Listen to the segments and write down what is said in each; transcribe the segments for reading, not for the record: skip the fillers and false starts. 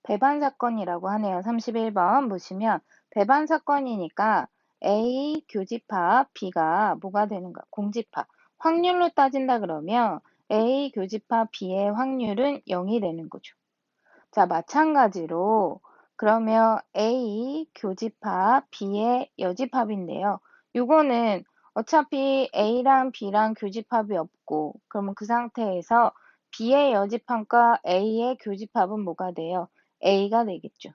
배반 사건이라고 하네요. 31번 보시면 배반 사건이니까 A 교집합 B가 뭐가 되는가? 공집합. 확률로 따진다 그러면 A 교집합 B의 확률은 0이 되는 거죠. 자, 마찬가지로 그러면 A 교집합 B의 여집합인데요. 요거는 어차피 A랑 B랑 교집합이 없고 그러면 그 상태에서 B의 여집합과 A의 교집합은 뭐가 돼요? A가 되겠죠.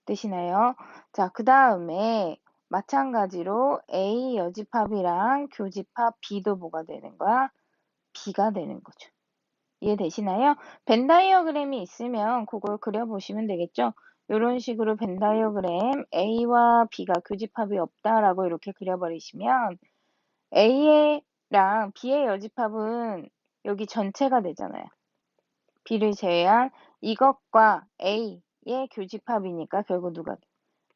되시나요? 자, 그 다음에 마찬가지로 A 여집합이랑 교집합 B도 뭐가 되는 거야? B가 되는 거죠. 이해되시나요? 벤 다이어그램이 있으면 그걸 그려보시면 되겠죠? 이런 식으로 벤 다이어그램 A와 B가 교집합이 없다라고 이렇게 그려버리시면 A랑 B의 여집합은 여기 전체가 되잖아요. B를 제외한 이것과 A의 교집합이니까 결국 누가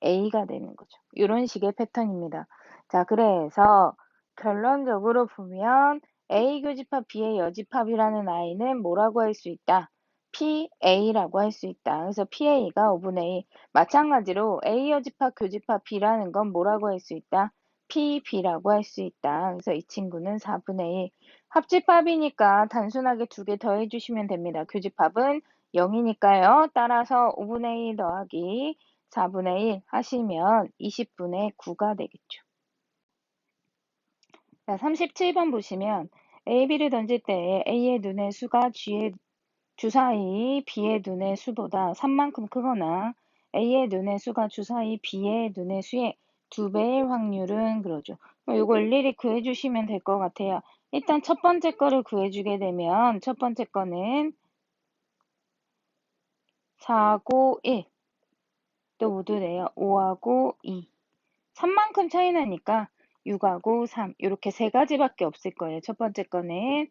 A가 되는 거죠. 이런 식의 패턴입니다. 자, 그래서 결론적으로 보면 A 교집합 B의 여집합이라는 아이는 뭐라고 할 수 있다? PA라고 할 수 있다. 그래서 PA가 5분의 1. 마찬가지로 A 여집합 교집합 B라는 건 뭐라고 할 수 있다? PB라고 할 수 있다. 그래서 이 친구는 4분의 1. 합집합이니까 단순하게 두 개 더해 주시면 됩니다. 교집합은 0이니까요. 따라서 5분의 1 더하기 4분의 1 하시면 20분의 9가 되겠죠. 자, 37번 보시면 A, B를 던질 때 A의 눈의 수가 G의 주사위 B의 눈의 수보다 3만큼 크거나 A의 눈의 수가 주사위 B의 눈의 수의 2배일 확률은 그러죠. 이거 일일이 구해주시면 될 것 같아요. 일단 첫 번째 거를 구해주게 되면 첫 번째 거는 4하고 1, 또 모두 돼요. 5하고 2. 3만큼 차이 나니까 6하고 3 이렇게 세 가지밖에 없을 거예요. 첫 번째 거는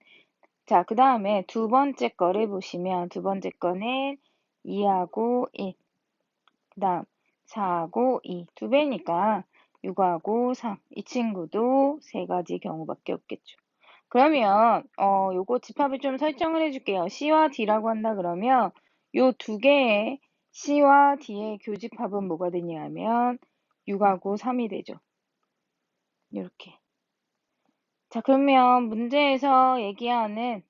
자, 그 다음에 두 번째 거를 보시면 두 번째 거는 2하고 1, 그 다음 4하고 2, 두 배니까 6하고 3, 이 친구도 세 가지 경우밖에 없겠죠. 그러면 요거 집합을 좀 설정을 해줄게요. C와 D라고 한다 그러면 요 두 개의 C와 D의 교집합은 뭐가 되냐 하면 6하고 3이 되죠. 이렇게. 자, 그러면 문제에서 얘기하는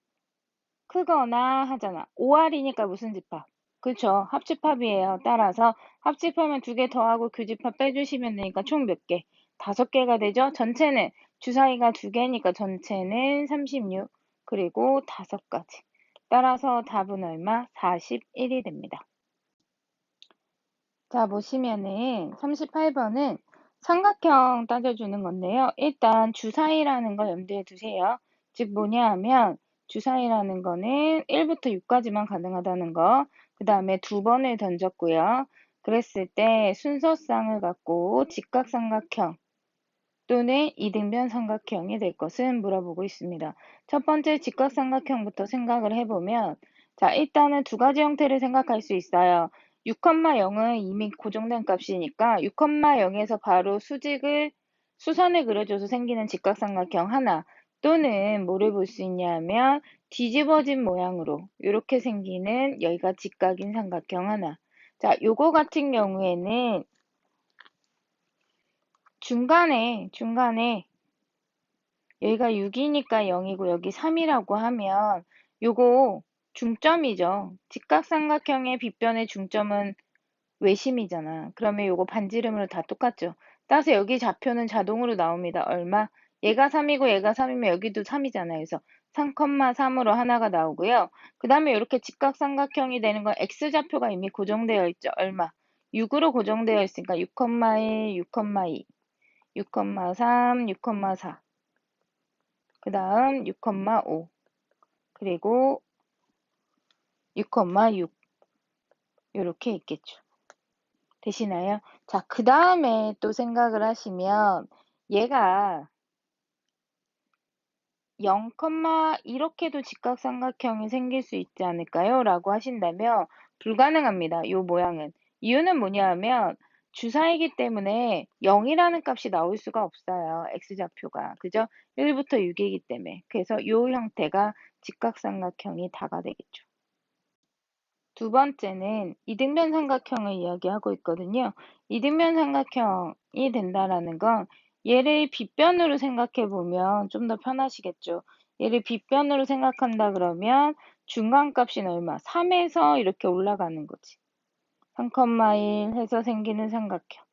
크거나 하잖아. 5R이니까 무슨 집합? 그쵸? 합집합이에요. 따라서 합집하면 두 개 더하고 교집합 빼주시면 되니까 총 몇 개? 5개가 되죠? 전체는 주사위가 두 개니까 전체는 36 그리고 5가지. 따라서 답은 얼마? 41이 됩니다. 자, 보시면은 38번은 삼각형 따져주는 건데요. 일단 주사위라는 거 염두에 두세요. 즉 뭐냐 하면 주사위라는 거는 1부터 6까지만 가능하다는 거. 그 다음에 두 번을 던졌고요. 그랬을 때 순서쌍을 갖고 직각삼각형 또는 이등변 삼각형이 될 것은 물어보고 있습니다. 첫 번째 직각삼각형부터 생각을 해보면 자, 일단은 두 가지 형태를 생각할 수 있어요. 6,0은 이미 고정된 값이니까 6,0에서 바로 수선을 그려줘서 생기는 직각삼각형 하나 또는 뭐를 볼 수 있냐 하면 뒤집어진 모양으로 이렇게 생기는 여기가 직각인 삼각형 하나. 자, 요거 같은 경우에는 중간에 여기가 6이니까 0이고 여기 3이라고 하면 요거 중점이죠. 직각삼각형의 빗변의 중점은 외심이잖아. 그러면 요거 반지름으로 다 똑같죠. 따라서 여기 좌표는 자동으로 나옵니다. 얼마? 얘가 3이고 얘가 3이면 여기도 3이잖아요. 그래서 3,3으로 하나가 나오고요. 그 다음에 이렇게 직각삼각형이 되는 건 X좌표가 이미 고정되어 있죠. 얼마? 6으로 고정되어 있으니까 6,1, 6,2, 6,3, 6,4. 그 다음 6,5 그리고 6,6 이렇게 있겠죠. 되시나요? 자, 그 다음에 또 생각을 하시면 얘가 0, 이렇게도 직각삼각형이 생길 수 있지 않을까요? 라고 하신다면 불가능합니다. 이 모양은. 이유는 뭐냐 하면 주사이기 때문에 0이라는 값이 나올 수가 없어요. x좌표가. 그죠? 1부터 6이기 때문에. 그래서 이 형태가 직각삼각형이 다가 되겠죠. 두 번째는 이등변 삼각형을 이야기하고 있거든요. 이등변 삼각형이 된다라는 건 얘를 빗변으로 생각해 보면 좀 더 편하시겠죠. 얘를 빗변으로 생각한다 그러면 중간값이 얼마? 3에서 이렇게 올라가는 거지. 3,1 해서 생기는 삼각형.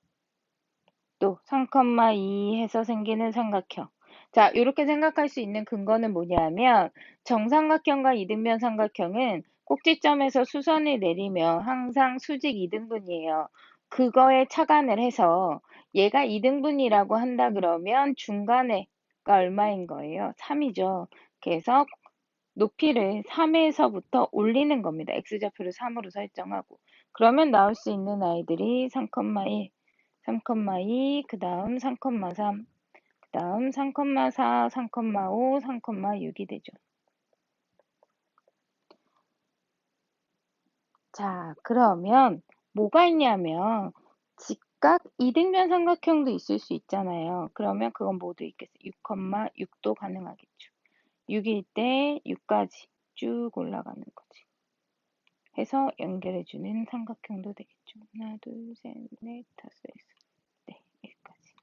또 3,2 해서 생기는 삼각형. 자, 이렇게 생각할 수 있는 근거는 뭐냐면 정삼각형과 이등변 삼각형은 꼭지점에서 수선을 내리면 항상 수직 이등분이에요. 그거에 착안을 해서 얘가 이등분이라고 한다 그러면 중간에가 얼마인 거예요? 3이죠. 그래서 높이를 3에서부터 올리는 겁니다. x좌표를 3으로 설정하고. 그러면 나올 수 있는 아이들이 3,1, 3,2, 그 다음 3,3, 그 다음 3,4, 3,5, 3,6이 되죠. 자, 그러면 뭐가 있냐면 직각 이등변 삼각형도 있을 수 있잖아요. 그러면 그건 모두 있겠어요. 6,6도 가능하겠죠. 6일 때 6까지 쭉 올라가는 거지. 해서 연결해주는 삼각형도 되겠죠. 하나, 둘, 셋, 넷, 다섯, 여섯. 네, 여기까지.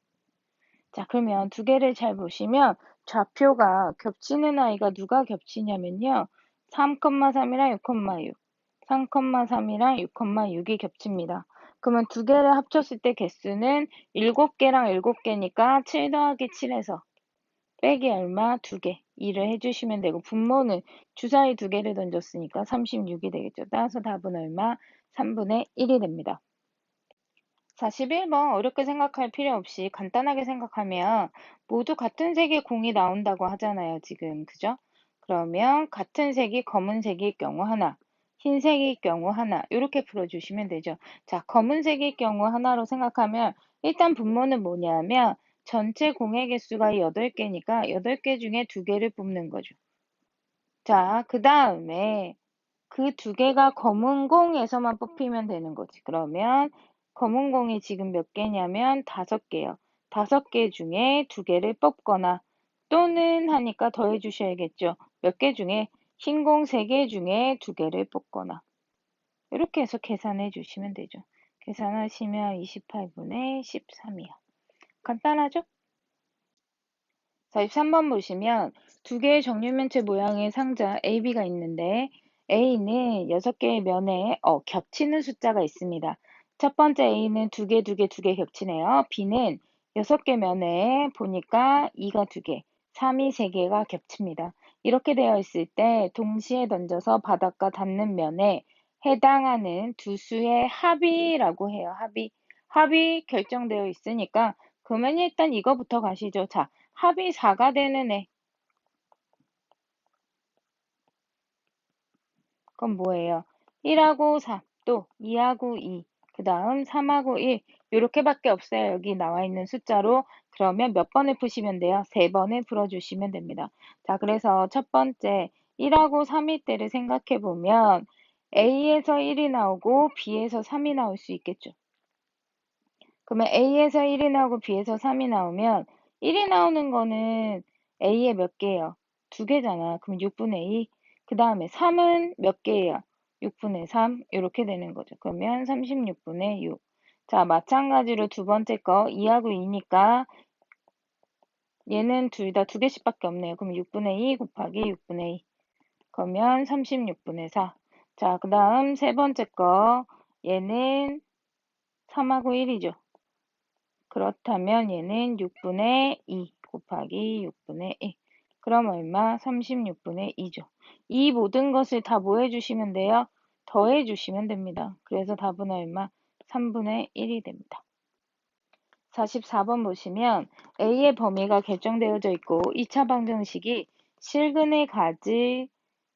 자, 그러면 두 개를 잘 보시면 좌표가 겹치는 아이가 누가 겹치냐면요. 3,3이랑 6,6. 3,3이랑 6,6이 겹칩니다. 그러면 두 개를 합쳤을 때 개수는 7개랑 7개니까 7 더하기 7에서 빼기 얼마? 2개. 2를 해주시면 되고 분모는 주사위 2개를 던졌으니까 36이 되겠죠. 따라서 답은 얼마? 3분의 1이 됩니다. 41번 어렵게 생각할 필요 없이 간단하게 생각하면 모두 같은 색의 공이 나온다고 하잖아요, 지금. 그죠? 그러면 같은 색이 검은색일 경우 하나, 흰색일 경우 하나, 이렇게 풀어주시면 되죠. 자, 검은색일 경우 하나로 생각하면 일단 분모는 뭐냐면 전체 공의 개수가 8개니까 8개 중에 2개를 뽑는 거죠. 자, 그 다음에 그 2개가 검은 공에서만 뽑히면 되는 거지. 그러면 검은 공이 지금 몇 개냐면 5개요. 5개 중에 2개를 뽑거나 또는 하니까 더해 주셔야겠죠. 몇 개 중에 흰 공 3개 중에 2개를 뽑거나 이렇게 해서 계산해 주시면 되죠. 계산하시면 28분의 13이요. 간단하죠? 43번 보시면 두 개의 정육면체 모양의 상자 AB가 있는데 A는 6개의 면에 겹치는 숫자가 있습니다. 첫 번째 A는 2개, 2개, 2개 겹치네요. B는 6개 면에 보니까 2가 2개, 3이 3개가 겹칩니다. 이렇게 되어 있을 때 동시에 던져서 바닥과 닿는 면에 해당하는 두 수의 합이라고 해요. 합이 결정되어 있으니까 그러면 일단 이거부터 가시죠. 자, 합이 4가 되는 애. 그건 뭐예요? 1하고 4, 또 2하고 2, 그 다음 3하고 1. 요렇게밖에 없어요. 여기 나와 있는 숫자로. 그러면 몇 번을 푸시면 돼요? 3번을 풀어주시면 됩니다. 자, 그래서 첫 번째 1하고 3일 때를 생각해 보면 A에서 1이 나오고 B에서 3이 나올 수 있겠죠. 그러면 A에서 1이 나오고 B에서 3이 나오면 1이 나오는 거는 A에 몇 개예요? 2개잖아. 그럼 6분의 2. 그 다음에 3은 몇 개예요? 6분의 3. 이렇게 되는 거죠. 그러면 36분의 6. 자, 마찬가지로 두 번째 거 2하고 2니까 얘는 둘 다 2개씩밖에 없네요. 그럼 6분의 2 곱하기 6분의 2. 그러면 36분의 4. 자, 그 다음 세 번째 거 얘는 3하고 1이죠. 그렇다면 얘는 6분의 2 곱하기 6분의 1. 그럼 얼마? 36분의 2죠. 이 모든 것을 다 뭐 해주시면 돼요? 더해 주시면 됩니다. 그래서 답은 얼마? 3분의 1이 됩니다. 44번 보시면 A의 범위가 결정되어져 있고 2차 방정식이 실근을 가질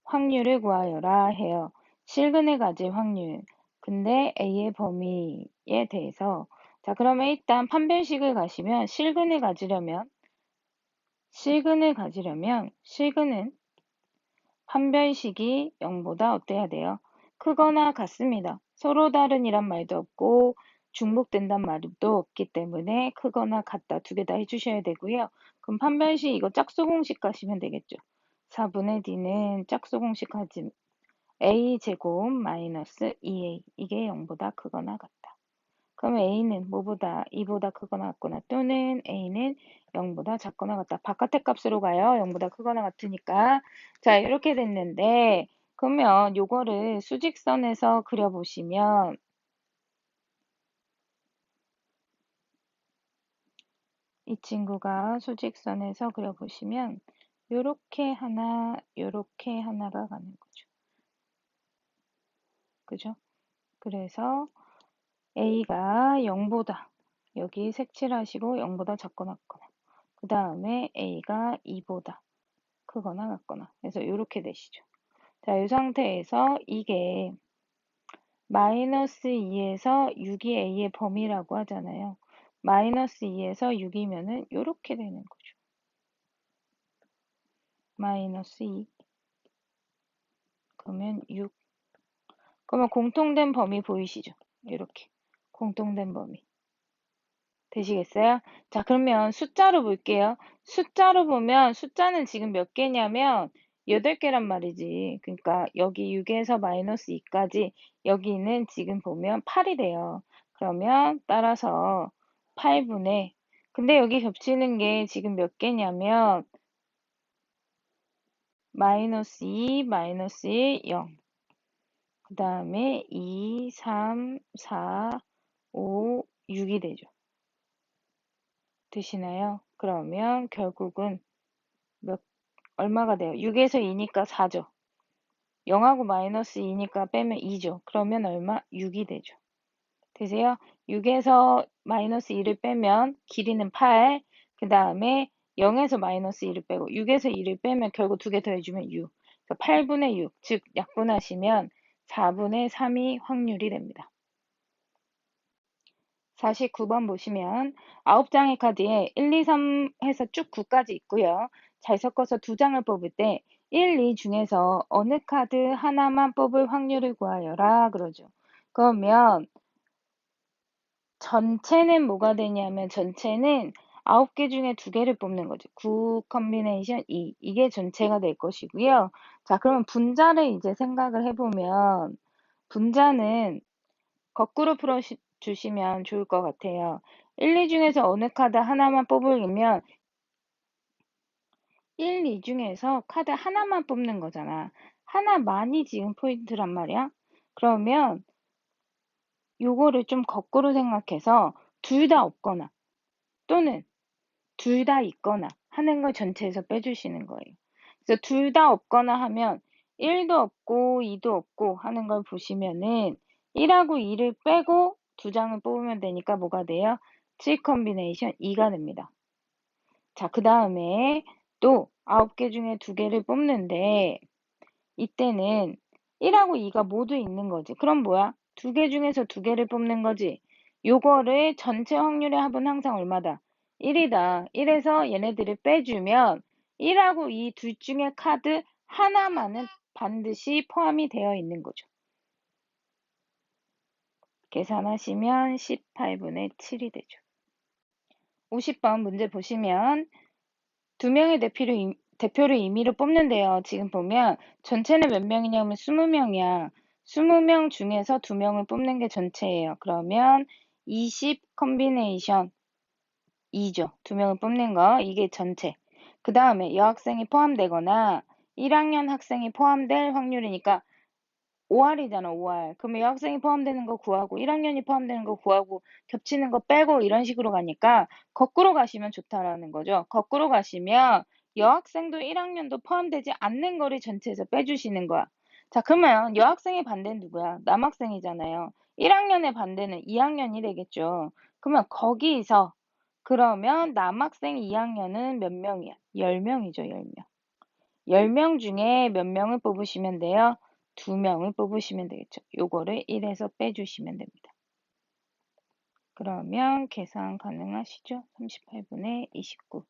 확률을 구하여라 해요. 실근을 가질 확률. 근데 A의 범위에 대해서 자, 그러면 일단 판별식을 가시면 실근을 가지려면 실근은 판별식이 0보다 어때야 돼요? 크거나 같습니다. 서로 다른이란 말도 없고 중복된단 말도 없기 때문에 크거나 같다 두 개 다 해주셔야 되고요. 그럼 판별식 이거 짝수 공식 가시면 되겠죠. 4분의 D는 짝수 공식 하지 a제곱 마이너스 2a 이게 0보다 크거나 같다. 그러면 a는 뭐보다 2보다 크거나 같거나 또는 a는 0보다 작거나 같다. 바깥의 값으로 가요. 0보다 크거나 같으니까. 자, 이렇게 됐는데 그러면 요거를 수직선에서 그려보시면 이 친구가 수직선에서 그려보시면 요렇게 하나, 요렇게 하나가 가는 거죠. 그죠? 그래서 a가 0보다 여기 색칠하시고 0보다 작거나 같거나 그 다음에 a가 2보다 크거나 같거나 그래서 이렇게 되시죠. 자, 이 상태에서 이게 마이너스 2에서 6이 a의 범위라고 하잖아요. 마이너스 2에서 6이면은 이렇게 되는 거죠. 마이너스 2 그러면 6 그러면 공통된 범위 보이시죠? 이렇게 공통된 범위 되시겠어요? 자, 그러면 숫자로 볼게요. 숫자로 보면 숫자는 지금 몇 개냐면 8개란 말이지. 그러니까 여기 6에서 마이너스 2까지 여기는 지금 보면 8이 돼요. 그러면 따라서 8분의 근데 여기 겹치는 게 지금 몇 개냐면 마이너스 2, 마이너스 1, 0. 그 다음에 2, 3, 4, 5, 6이 되죠. 되시나요? 그러면 결국은 얼마가 돼요? 6에서 2니까 4죠. 0하고 마이너스 2니까 빼면 2죠. 그러면 얼마? 6이 되죠. 되세요? 6에서 마이너스 2를 빼면 길이는 8. 그 다음에 0에서 마이너스 2를 빼고 6에서 2를 빼면 결국 2개 더해주면 6. 그러니까 8분의 6, 즉 약분하시면 4분의 3이 확률이 됩니다. 49번 보시면 9장의 카드에 1, 2, 3 해서 쭉 9까지 있고요. 잘 섞어서 2장을 뽑을 때 1, 2 중에서 어느 카드 하나만 뽑을 확률을 구하여라 그러죠. 그러면 전체는 뭐가 되냐면 전체는 9개 중에 2개를 뽑는 거죠. 9 컨비네이션 2 이게 전체가 될 것이고요. 자, 그러면 분자를 이제 생각을 해보면 분자는 거꾸로 풀어주시면 좋을 것 같아요. 1, 2 중에서 어느 카드 하나만 뽑으려면 1, 2 중에서 카드 하나만 뽑는 거잖아. 하나만이 지금 포인트란 말이야. 그러면 요거를 좀 거꾸로 생각해서 둘 다 없거나 또는 둘 다 있거나 하는 걸 전체에서 빼주시는 거예요. 그래서 둘 다 없거나 하면 1도 없고 2도 없고 하는 걸 보시면은 1하고 2를 빼고 2장을 뽑으면 되니까 뭐가 돼요? 7 컨비네이션 2가 됩니다. 자, 그 다음에 또 9개 중에 2개를 뽑는데 이때는 1하고 2가 모두 있는 거지. 그럼 뭐야? 2개 중에서 2개를 뽑는 거지. 요거를 전체 확률의 합은 항상 얼마다? 1이다. 1에서 얘네들을 빼주면 1하고 2 둘 중에 카드 하나만은 반드시 포함이 되어 있는 거죠. 계산하시면 18분의 7이 되죠. 50번 문제 보시면 2명의 대표를 임의로 뽑는데요. 지금 보면 전체는 몇 명이냐면 20명이야. 20명 중에서 2명을 뽑는 게 전체예요. 그러면 20 컨비네이션 2죠. 2명을 뽑는 거. 이게 전체. 그 다음에 여학생이 포함되거나 1학년 학생이 포함될 확률이니까 5할이잖아, 5할. 그러면 여학생이 포함되는 거 구하고 1학년이 포함되는 거 구하고 겹치는 거 빼고 이런 식으로 가니까 거꾸로 가시면 좋다라는 거죠. 거꾸로 가시면 여학생도 1학년도 포함되지 않는 거를 전체에서 빼주시는 거야. 자, 그러면 여학생의 반대는 누구야? 남학생이잖아요. 1학년의 반대는 2학년이 되겠죠. 그러면 거기서 그러면 남학생 2학년은 몇 명이야? 10명이죠, 10명. 10명 중에 몇 명을 뽑으시면 돼요? 2명을 뽑으시면 되겠죠. 요거를 1에서 빼주시면 됩니다. 그러면 계산 가능하시죠? 38분의 29.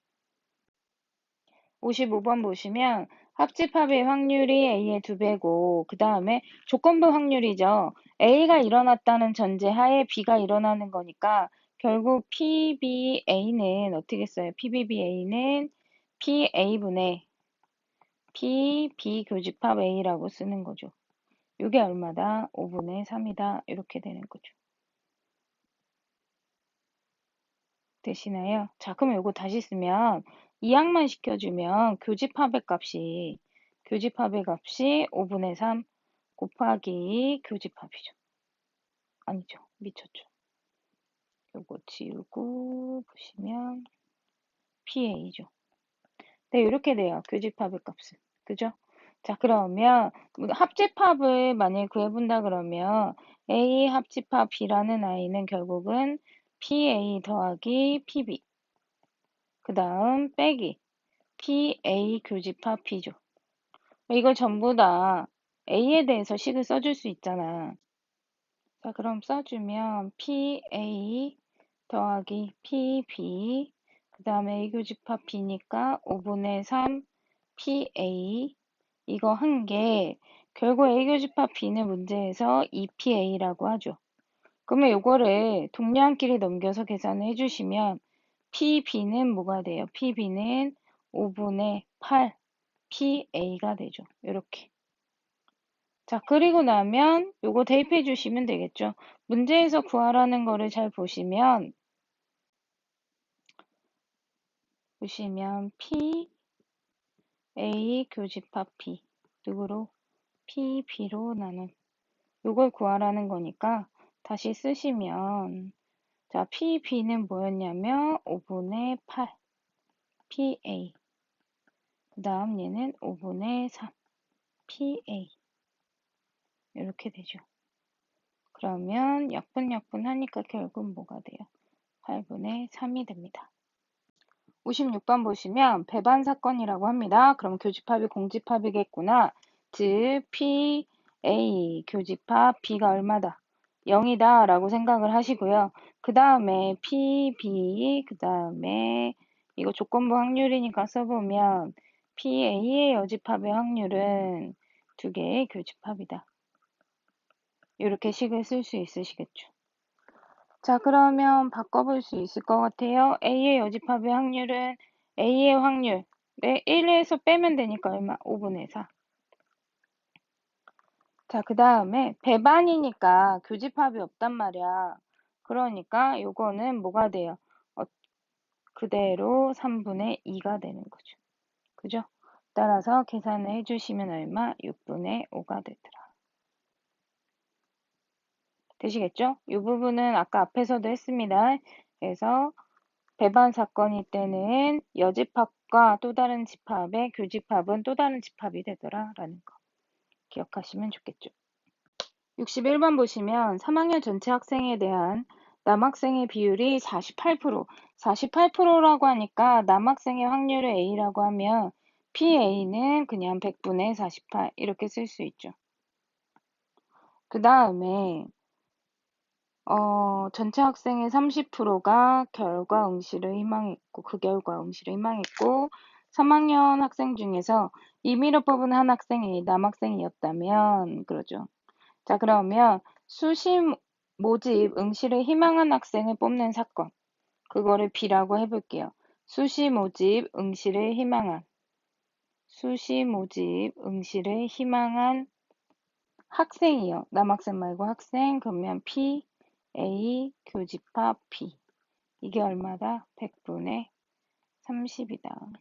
55번 보시면 합집합의 확률이 A의 2배고 그 다음에 조건부 확률이죠. A가 일어났다는 전제하에 B가 일어나는 거니까 결국 PBA는 어떻게 써요? PBBA는 PA분의 P, B 교집합 A라고 쓰는 거죠. 이게 얼마다? 5분의 3이다. 이렇게 되는 거죠. 되시나요? 자, 그럼 요거 다시 쓰면 이항만 시켜주면 교집합의 값이 5분의 3 곱하기 교집합이죠. 아니죠. 미쳤죠. 요거 지우고 보시면 PA죠. 네, 이렇게 돼요. 교집합의 값은. 그죠? 자, 그러면 합집합을 만약에 구해본다 그러면 A 합집합 B라는 아이는 결국은 PA 더하기 PB 그 다음 빼기 PA 교집합 B죠. 이걸 전부 다 A에 대해서 식을 써줄 수 있잖아. 자, 그럼 써주면 PA 더하기 PB 그 다음에 A 교집합 B니까 5분의 3 PA 이거 한 게 결국 A 교집합 B는 문제에서 2PA라고 하죠. 그러면 요거를 동량끼리 넘겨서 계산을 해주시면 PB는 뭐가 돼요? PB는 5분의 8 PA가 되죠. 이렇게. 자, 그리고 나면 요거 대입해 주시면 되겠죠. 문제에서 구하라는 거를 잘 보시면 PA 교집합 B 누구로? PB로 나눈 요걸 구하라는 거니까 다시 쓰시면 자, PB는 뭐였냐면 5분의 8 PA 그 다음 얘는 5분의 3 PA 이렇게 되죠. 그러면 약분 하니까 결국 뭐가 돼요? 8분의 3이 됩니다. 56번 보시면 배반 사건이라고 합니다. 그럼 교집합이 공집합이겠구나. 즉 PA 교집합 B가 얼마다? 0이다 라고 생각을 하시고요. 그 다음에 PB 그 다음에 이거 조건부 확률이니까 써보면 PA의 여집합의 확률은 두 개의 교집합이다. 이렇게 식을 쓸 수 있으시겠죠. 자, 그러면 바꿔볼 수 있을 것 같아요. A의 여집합의 확률은 A의 확률. 네, 1에서 빼면 되니까 얼마? 5분의 4. 자, 그 다음에 배반이니까 교집합이 없단 말이야. 그러니까 요거는 뭐가 돼요? 그대로 3분의 2가 되는 거죠. 그죠? 따라서 계산을 해주시면 얼마? 6분의 5가 되더라. 되시겠죠? 이 부분은 아까 앞에서도 했습니다. 그래서 배반 사건일 때는 여집합과 또 다른 집합의 교집합은 또 다른 집합이 되더라 라는 거 기억하시면 좋겠죠. 61번 보시면 3학년 전체 학생에 대한 남학생의 비율이 48%, 48%라고 하니까 남학생의 확률을 A라고 하면 PA는 그냥 100분의 48 이렇게 쓸 수 있죠. 그 다음에 전체 학생의 30%가 결과 응시를 희망했고, 그 결과 응시를 희망했고, 3학년 학생 중에서 임의로 뽑은 한 학생이 남학생이었다면, 그러죠. 자, 그러면 수시 모집 응시를 희망한 학생을 뽑는 사건. 그거를 B라고 해볼게요. 수시 모집 응시를 희망한 학생이요. 남학생 말고 학생. 그러면 P, A, 교집합 B. 이게 얼마다? 100분의 30이다.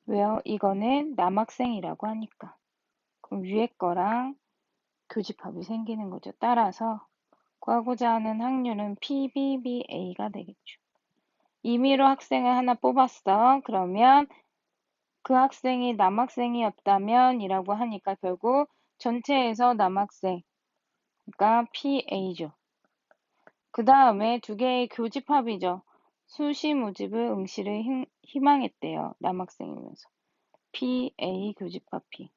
왜요? 이거는 남학생이라고 하니까. 그럼 위에 거랑 교집합이 생기는 거죠. 따라서 구하고자 하는 확률은 PBBA가 되겠죠. 임의로 학생을 하나 뽑았어. 그러면 그 학생이 남학생이었다면 이라고 하니까 결국 전체에서 남학생, 그러니까 PA죠. 그 다음에 두 개의 교집합이죠. 수시 모집을 응시를 희망했대요. 남학생이면서. PA 교집합 P.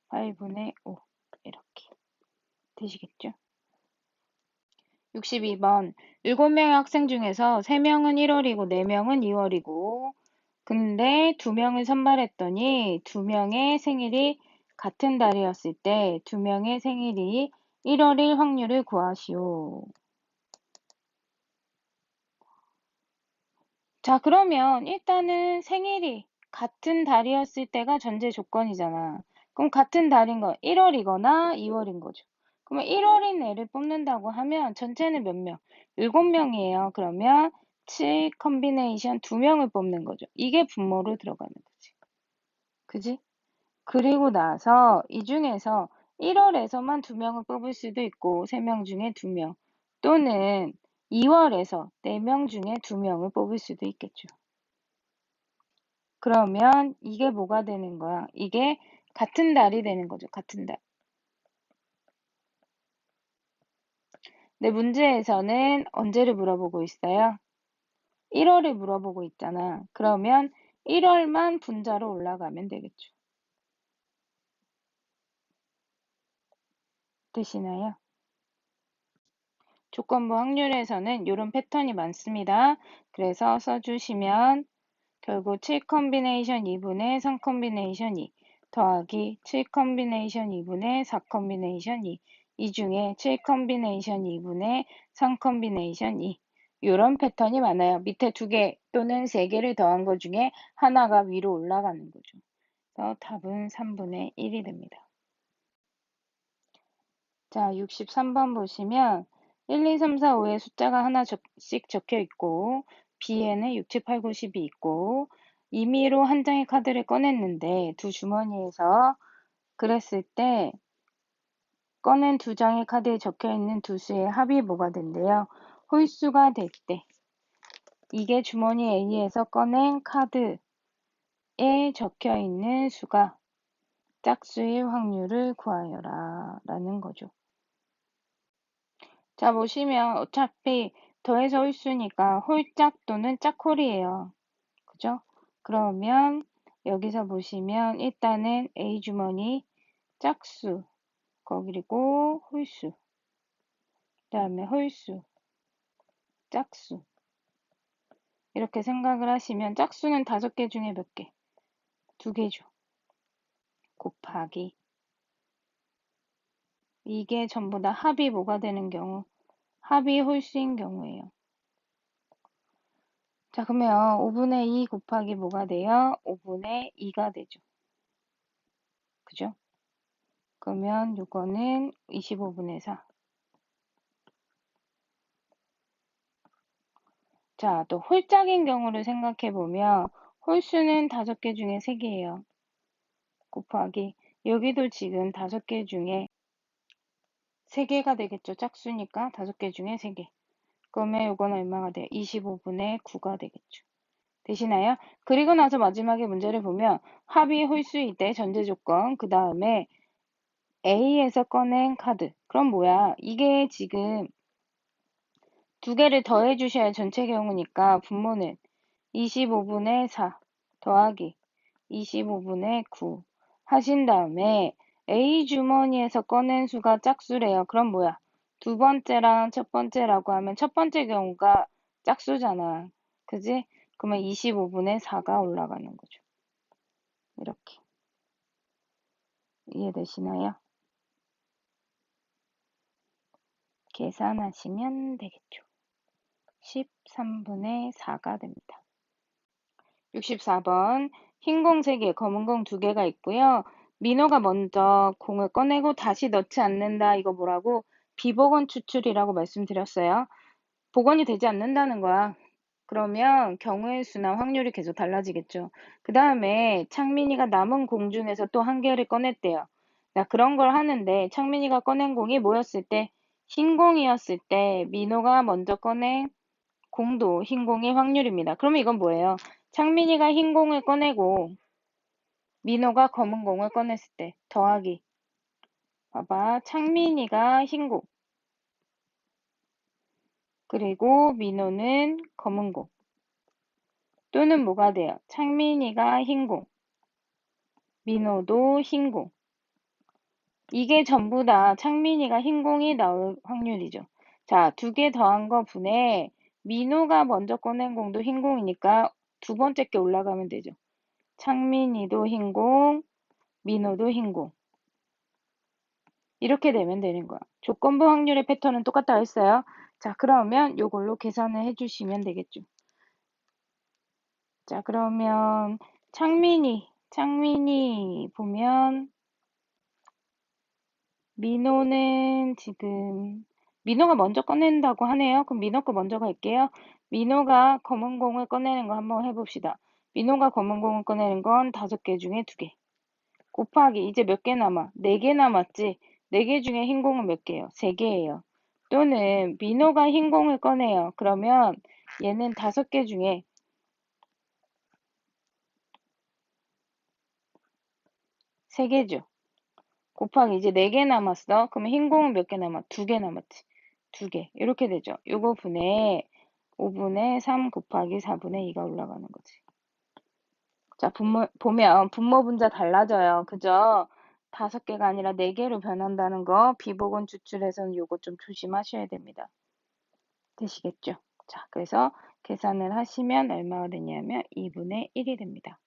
8분의 5 이렇게 되시겠죠? 62번 7명의 학생 중에서 3명은 1월이고 4명은 2월이고 근데 2명을 선발했더니 2명의 생일이 같은 달이었을 때 2명의 생일이 1월일 확률을 구하시오. 자, 그러면 일단은 생일이 같은 달이었을 때가 전제 조건이잖아. 그럼 같은 달인 거 1월이거나 2월인 거죠. 그러면 1월인 애를 뽑는다고 하면 전체는 몇 명? 7명이에요. 그러면 7 컨비네이션 2명을 뽑는 거죠. 이게 분모로 들어가는 거지. 그지? 그리고 나서 이 중에서 1월에서만 2명을 뽑을 수도 있고 3명 중에 2명 또는 2월에서 4명 중에 2명을 뽑을 수도 있겠죠. 그러면 이게 뭐가 되는 거야? 이게 같은 달이 되는 거죠. 같은 달. 근데 문제에서는 언제를 물어보고 있어요? 1월을 물어보고 있잖아. 그러면 1월만 분자로 올라가면 되겠죠. 되시나요? 조건부 확률에서는 이런 패턴이 많습니다. 그래서 써주시면 결국 7 컨비네이션 2분의 3 컨비네이션 2 더하기 7 컨비네이션 2분의 4 컨비네이션 2 이 중에 7 컨비네이션 2분의 3 컨비네이션 2 이런 패턴이 많아요. 밑에 2개 또는 3개를 더한 것 중에 하나가 위로 올라가는 거죠. 그래서 답은 3분의 1이 됩니다. 자, 63번 보시면 1, 2, 3, 4, 5에 숫자가 하나씩 적혀 있고 B에는 6, 7, 8, 9, 10이 있고 임의로 한 장의 카드를 꺼냈는데 두 주머니에서 그랬을 때 꺼낸 두 장의 카드에 적혀 있는 두 수의 합이 뭐가 된대요? 홀수가 될 때 이게 주머니 A에서 꺼낸 카드에 적혀 있는 수가 짝수일 확률을 구하여라 라는 거죠. 자, 보시면 어차피 더해서 홀수니까 홀짝 또는 짝홀이에요. 그죠? 그러면 여기서 보시면 일단은 A 주머니 짝수, 그리고 홀수, 그 다음에 홀수, 짝수 이렇게 생각을 하시면 짝수는 5개 중에 몇 개? 2개죠. 곱하기 이게 전부 다 합이 뭐가 되는 경우? 합이 홀수인 경우예요. 자, 그러면 5분의 2 곱하기 뭐가 돼요? 5분의 2가 되죠. 그죠? 그러면 요거는 25분의 4. 자, 또 홀짝인 경우를 생각해 보면 홀수는 5개 중에 3개예요. 곱하기 여기도 지금 5개 중에 3개가 되겠죠. 짝수니까 5개 중에 3개. 그러면 요거는 얼마가 돼요? 25분의 9가 되겠죠. 되시나요? 그리고 나서 마지막에 문제를 보면 합이 홀수일 때 전제 조건, 그 다음에 A에서 꺼낸 카드. 그럼 뭐야? 이게 지금 2개를 더해 주셔야 전체 경우니까 분모는 25분의 4 더하기 25분의 9 하신 다음에 A 주머니에서 꺼낸 수가 짝수래요. 그럼 뭐야? 두 번째랑 첫 번째라고 하면 첫 번째 경우가 짝수잖아. 그지? 그러면 25분의 4가 올라가는 거죠. 이렇게. 이해되시나요? 계산하시면 되겠죠. 13분의 4가 됩니다. 64번 흰 공 3개, 검은 공 2개가 있고요. 민호가 먼저 공을 꺼내고 다시 넣지 않는다. 이거 뭐라고? 비복원 추출이라고 말씀드렸어요. 복원이 되지 않는다는 거야. 그러면 경우의 수나 확률이 계속 달라지겠죠. 그 다음에 창민이가 남은 공 중에서 또 한 개를 꺼냈대요. 자, 그런 걸 하는데 창민이가 꺼낸 공이 뭐였을 때? 흰 공이었을 때 민호가 먼저 꺼낸 공도 흰 공의 확률입니다. 그러면 이건 뭐예요? 창민이가 흰 공을 꺼내고 민호가 검은 공을 꺼냈을 때 더하기. 봐봐. 창민이가 흰 공. 그리고 민호는 검은 공. 또는 뭐가 돼요? 창민이가 흰 공. 민호도 흰 공. 이게 전부 다 창민이가 흰 공이 나올 확률이죠. 자, 2개 더한 거 분에 민호가 먼저 꺼낸 공도 흰 공이니까 두 번째 게 올라가면 되죠. 창민이도 흰 공, 민호도 흰 공. 이렇게 되면 되는 거야. 조건부 확률의 패턴은 똑같다 했어요. 자, 그러면 요걸로 계산을 해주시면 되겠죠. 자, 그러면 창민이 보면 민호는 지금 민호가 먼저 꺼낸다고 하네요. 그럼 민호 거 먼저 갈게요. 민호가 검은 공을 꺼내는 거 한번 해봅시다. 민호가 검은 공을 꺼내는 건 5개 중에 2개. 곱하기 이제 몇 개 남아? 4개 남았지? 4개 중에 흰 공은 몇 개예요? 3개예요. 또는 민호가 흰 공을 꺼내요. 그러면 얘는 5개 중에 3개죠. 곱하기 이제 4개 남았어. 그러면 흰 공은 몇 개 남아? 2개 남았지. 2개. 이렇게 되죠. 요거 분의 5분의 3 곱하기 4분의 2가 올라가는 거지. 자, 보면 분모 분자 달라져요. 그죠? 5개가 아니라 4개로 변한다는 거 비보건 추출해서는 요거 좀 조심하셔야 됩니다. 되시겠죠? 자, 그래서 계산을 하시면 얼마가 되냐면 2분의 1이 됩니다.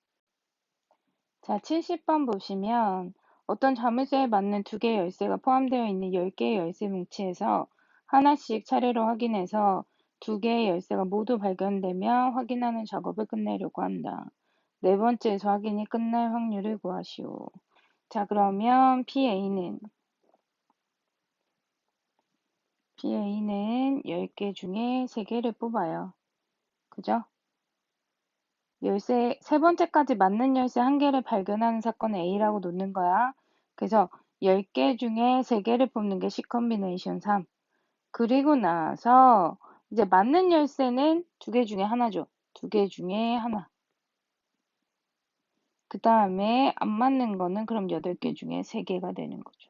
자, 70번 보시면 어떤 자물쇠에 맞는 2개의 열쇠가 포함되어 있는 10개의 열쇠 뭉치에서 하나씩 차례로 확인해서 2개의 열쇠가 모두 발견되면 확인하는 작업을 끝내려고 한다. 네 번째에서 확인이 끝날 확률을 구하시오. 자, 그러면 PA는 10개 중에 3개를 뽑아요. 그죠? 세 번째까지 맞는 열쇠 1개를 발견하는 사건을 A라고 놓는 거야. 그래서 10개 중에 3개를 뽑는 게 C 컨비네이션 3. 그리고 나서 이제 맞는 열쇠는 2개 중에 하나죠. 2개 중에 하나. 그 다음에 안 맞는 거는 그럼 8개 중에 3개가 되는 거죠.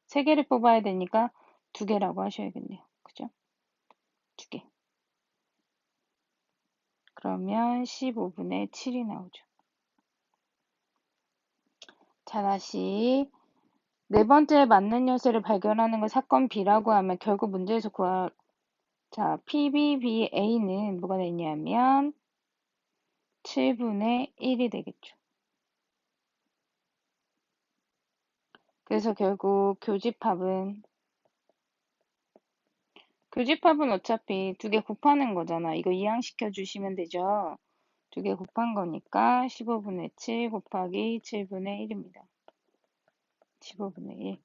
3개를 뽑아야 되니까 2개라고 하셔야겠네요. 그죠? 2개. 그러면 15분의 7이 나오죠. 자, 다시 네 번째 맞는 열쇠를 발견하는 걸 사건 B라고 하면 결국 문제에서 자, PBBA는 뭐가 되냐면 7분의 1이 되겠죠. 그래서 결국 교집합은 어차피 2개 곱하는 거잖아. 이거 이항시켜 주시면 되죠. 2개 곱한 거니까 15분의 7 곱하기 7분의 1입니다. 15분의 1.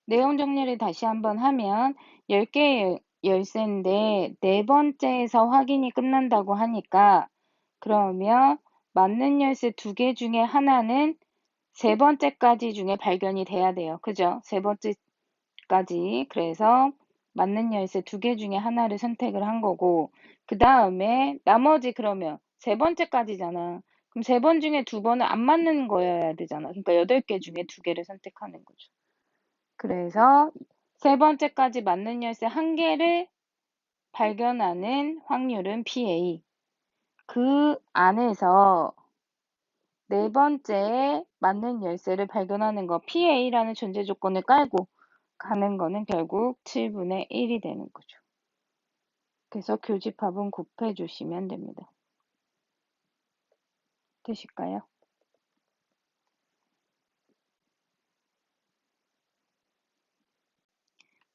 내용 정리를 다시 한번 하면 10개의 열쇠인데 네 번째에서 확인이 끝난다고 하니까 그러면 맞는 열쇠 2개 중에 하나는 세 번째까지 중에 발견이 돼야 돼요. 그죠? 세 번째까지. 그래서 맞는 열쇠 2개 중에 하나를 선택을 한 거고 그 다음에 나머지 그러면 세 번째까지잖아. 그럼 3번 중에 2번은 안 맞는 거여야 되잖아. 그러니까 8개 중에 2개를 선택하는 거죠. 그래서 세 번째까지 맞는 열쇠 1개를 발견하는 확률은 PA. 그 안에서 네 번째에 맞는 열쇠를 발견하는 거 PA라는 존재 조건을 깔고 가는 거는 결국 7분의 1이 되는 거죠. 그래서 교집합은 곱해 주시면 됩니다. 되실까요?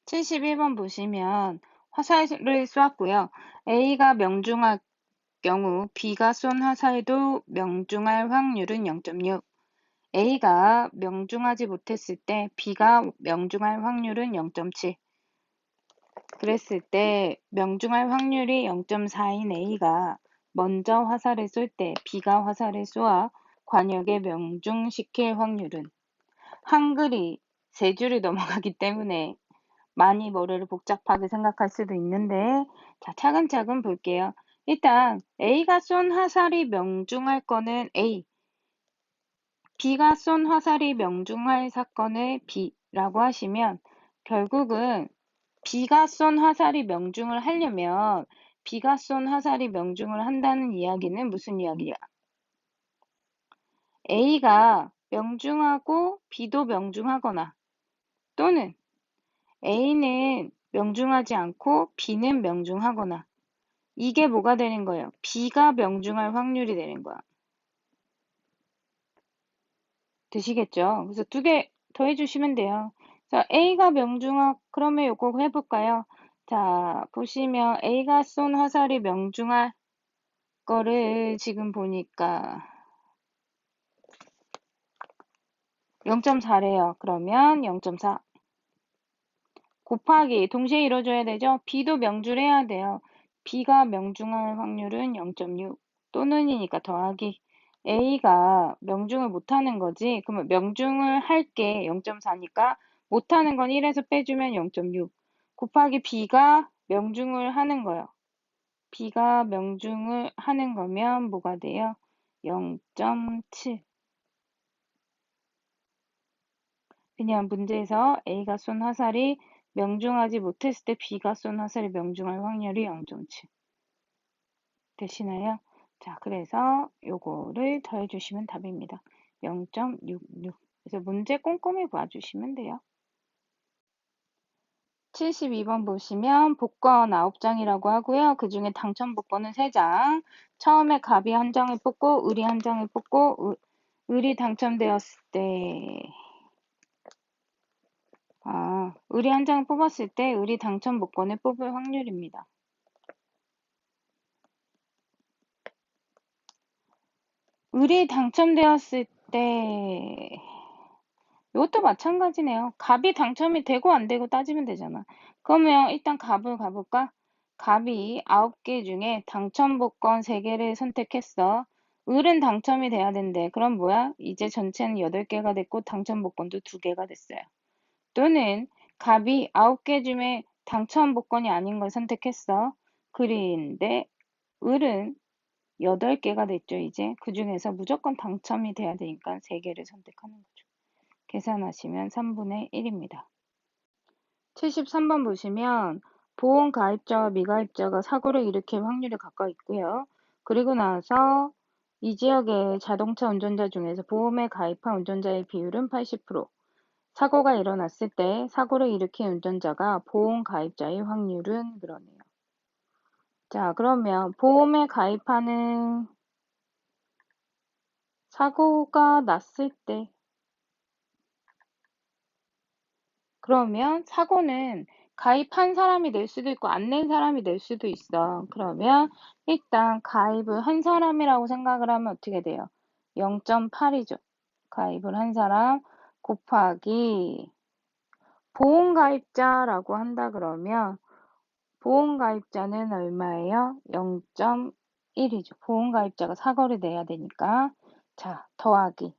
71번 보시면 화살을 쏘았고요. A가 명중할 경우 B가 쏜 화살도 명중할 확률은 0.6. A가 명중하지 못했을 때 B가 명중할 확률은 0.7. 그랬을 때 명중할 확률이 0.4인 A가 먼저 화살을 쏠 때 B가 화살을 쏘아 관역에 명중시킬 확률은 한글이 3줄이 넘어가기 때문에 많이 머리를 복잡하게 생각할 수도 있는데 자, 차근차근 볼게요. 일단 A가 쏜 화살이 명중할 거는 A, B가 쏜 화살이 명중할 사건을 B라고 하시면 결국은 B가 쏜 화살이 명중을 하려면 B가 쏜 화살이 명중을 한다는 이야기는 무슨 이야기야? A가 명중하고 B도 명중하거나 또는 A는 명중하지 않고 B는 명중하거나 이게 뭐가 되는 거예요? B가 명중할 확률이 되는 거야. 되시겠죠? 그래서 2개 더해주시면 돼요. 자, A가 그러면 요거 해볼까요? 자, 보시면 A가 쏜 화살이 명중할 거를 지금 보니까 0.4래요. 그러면 0.4 곱하기 동시에 이루어져야 되죠. B도 명중해야 돼요. B가 명중할 확률은 0.6 또는이니까 더하기 A가 명중을 못하는 거지. 그러면 명중을 할 게 0.4니까 못하는 건 1에서 빼주면 0.6 곱하기 B가 명중을 하는 거예요. B가 명중을 하는 거면 뭐가 돼요? 0.7 그냥 문제에서 A가 쏜 화살이 명중하지 못했을 때 B가 쏜 화살이 명중할 확률이 0.7 되시나요? 자, 그래서 요거를 더해주시면 답입니다. 0.66 그래서 문제 꼼꼼히 봐주시면 돼요. 72번 보시면 복권 9장이라고 하고요. 그 중에 당첨 복권은 3장. 처음에 갑이 한 장을 뽑고 을이 한 장을 뽑고 을이 당첨되었을 때 을이 한 장을 뽑았을 때 을이 당첨 복권을 뽑을 확률입니다. 을이 당첨되었을 때 이것도 마찬가지네요. 갑이 당첨이 되고 안 되고 따지면 되잖아. 그러면 일단 갑을 가볼까? 갑이 9개 중에 당첨 복권 3개를 선택했어. 을은 당첨이 돼야 된대. 그럼 뭐야? 이제 전체는 8개가 됐고 당첨 복권도 2개가 됐어요. 또는 갑이 9개 중에 당첨 복권이 아닌 걸 선택했어. 그런데 을은 8개가 됐죠, 이제. 그 중에서 무조건 당첨이 돼야 되니까 3개를 선택하는 거죠. 계산하시면 3분의 1입니다. 73번 보시면 보험 가입자와 미가입자가 사고를 일으킬 확률이 가까이 있고요. 그리고 나서 이 지역의 자동차 운전자 중에서 보험에 가입한 운전자의 비율은 80%. 사고가 일어났을 때 사고를 일으킨 운전자가 보험 가입자의 확률은 그러네요. 자, 그러면 보험에 가입하는 사고가 났을 때 그러면 사고는 가입한 사람이 낼 수도 있고 안 낸 사람이 낼 수도 있어. 그러면 일단 가입을 한 사람이라고 생각을 하면 어떻게 돼요? 0.8이죠. 가입을 한 사람 곱하기 보험가입자라고 한다 그러면 보험가입자는 얼마예요? 0.1이죠. 보험가입자가 사고를 내야 되니까 자 더하기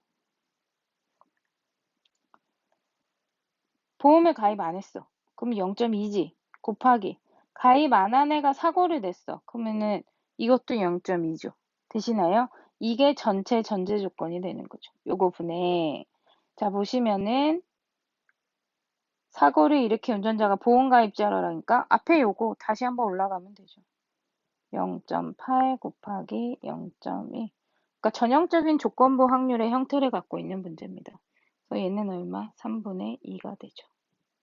보험에 가입 안 했어. 그럼 0.2지. 곱하기 가입 안 한 애가 사고를 냈어. 그러면은 이것도 0.2죠. 되시나요? 이게 전체 전제 조건이 되는 거죠. 요거 분해. 자 보시면은 사고를 일으킨 운전자가 보험가입자라니까 앞에 요거 다시 한번 올라가면 되죠. 0.8 곱하기 0.2 그러니까 전형적인 조건부 확률의 형태를 갖고 있는 문제입니다. 그래서 얘는 얼마? 3분의 2가 되죠.